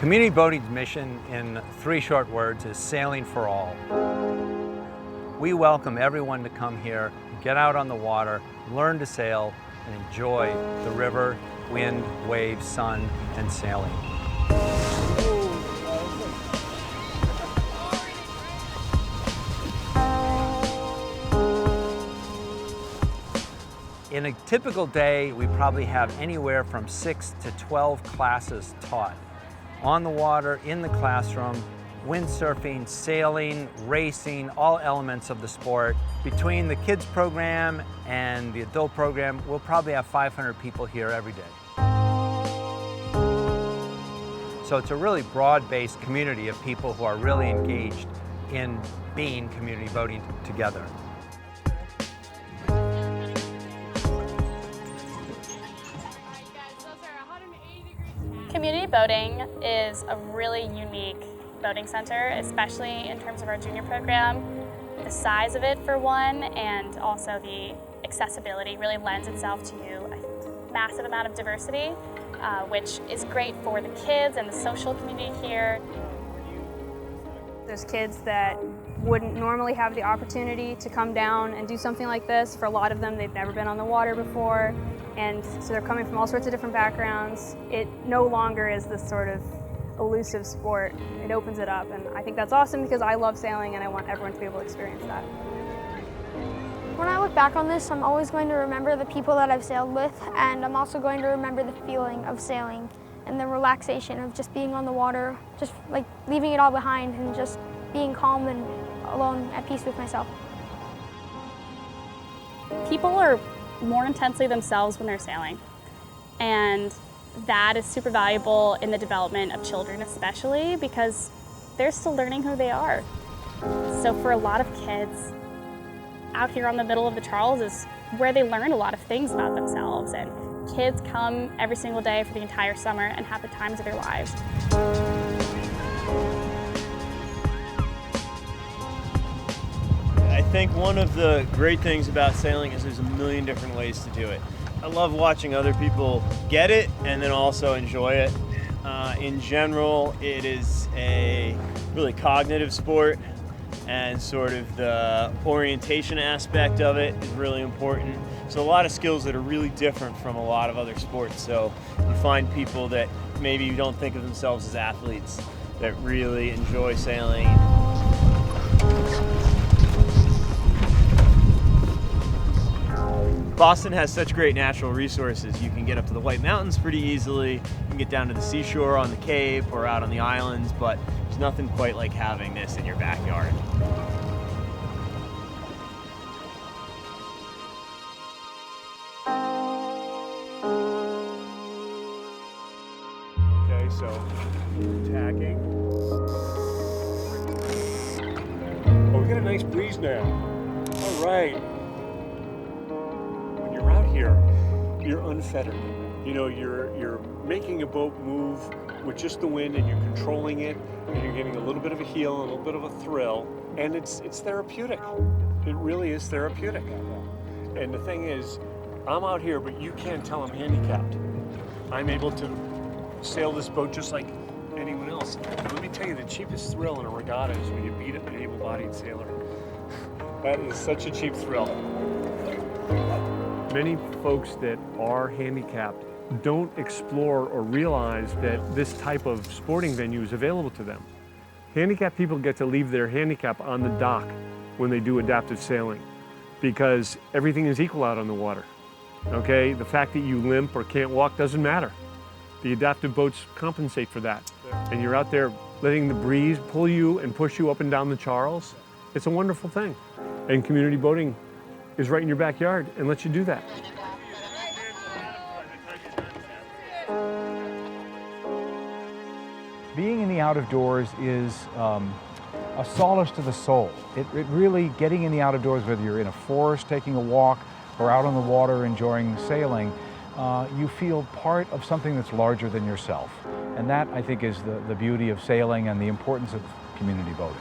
Community boating's mission in 3 short words is sailing for all. We welcome everyone to come here, get out on the water, learn to sail, and enjoy the river, wind, waves, sun, and sailing. In a typical day, we probably have anywhere from 6 to 12 classes taught. On the water, in the classroom, windsurfing, sailing, racing, all elements of the sport. Between the kids program and the adult program, we'll probably have 500 people here every day. So it's a really broad-based community of people who are really engaged in being community boating together. Community boating is a really unique boating center, especially in terms of our junior program. The size of it, for one, and also the accessibility really lends itself to a massive amount of diversity, which is great for the kids and the social community here. There's kids that wouldn't normally have the opportunity to come down and do something like this. For a lot of them, they've never been on the water before, and so they're coming from all sorts of different backgrounds. It no longer is this sort of elusive sport. It opens it up, and I think that's awesome because I love sailing and I want everyone to be able to experience that. When I look back on this, I'm always going to remember the people that I've sailed with, and I'm also going to remember the feeling of sailing and the relaxation of just being on the water, just like leaving it all behind and just being calm and alone at peace with myself. People are more intensely themselves when they're sailing, and that is super valuable in the development of children, especially because they're still learning who they are. So for a lot of kids, out here on the middle of the Charles is where they learn a lot of things about themselves, and kids come every single day for the entire summer and have the times of their lives. I think one of the great things about sailing is there's a million different ways to do it. I love watching other people get it and then also enjoy it. In general, it is a really cognitive sport, and sort of the orientation aspect of it is really important. So a lot of skills that are really different from a lot of other sports. So you find people that maybe you don't think of themselves as athletes that really enjoy sailing. Boston has such great natural resources. You can get up to the White Mountains pretty easily. You can get down to the seashore on the Cape or out on the islands, but there's nothing quite like having this in your backyard. Okay, so tacking. Oh, we got a nice breeze now. All right. When you're out here, you're unfettered. You know, you're making a boat move with just the wind, and you're controlling it, and you're getting a little bit of a heel, a little bit of a thrill, and it's therapeutic. It really is therapeutic. And the thing is, I'm out here, but you can't tell I'm handicapped. I'm able to sail this boat just like anyone else. And let me tell you, the cheapest thrill in a regatta is when you beat an able-bodied sailor. That is such a cheap thrill. Many folks that are handicapped don't explore or realize that this type of sporting venue is available to them. Handicapped people get to leave their handicap on the dock when they do adaptive sailing, because everything is equal out on the water. Okay, the fact that you limp or can't walk doesn't matter. The adaptive boats compensate for that. And you're out there letting the breeze pull you and push you up and down the Charles. It's a wonderful thing. And community boating is right in your backyard and lets you do that. Being in the out of doors is a solace to the soul. It really, getting in the out of doors, whether you're in a forest taking a walk or out on the water enjoying sailing, you feel part of something that's larger than yourself. And that, I think, is the beauty of sailing and the importance of community boating.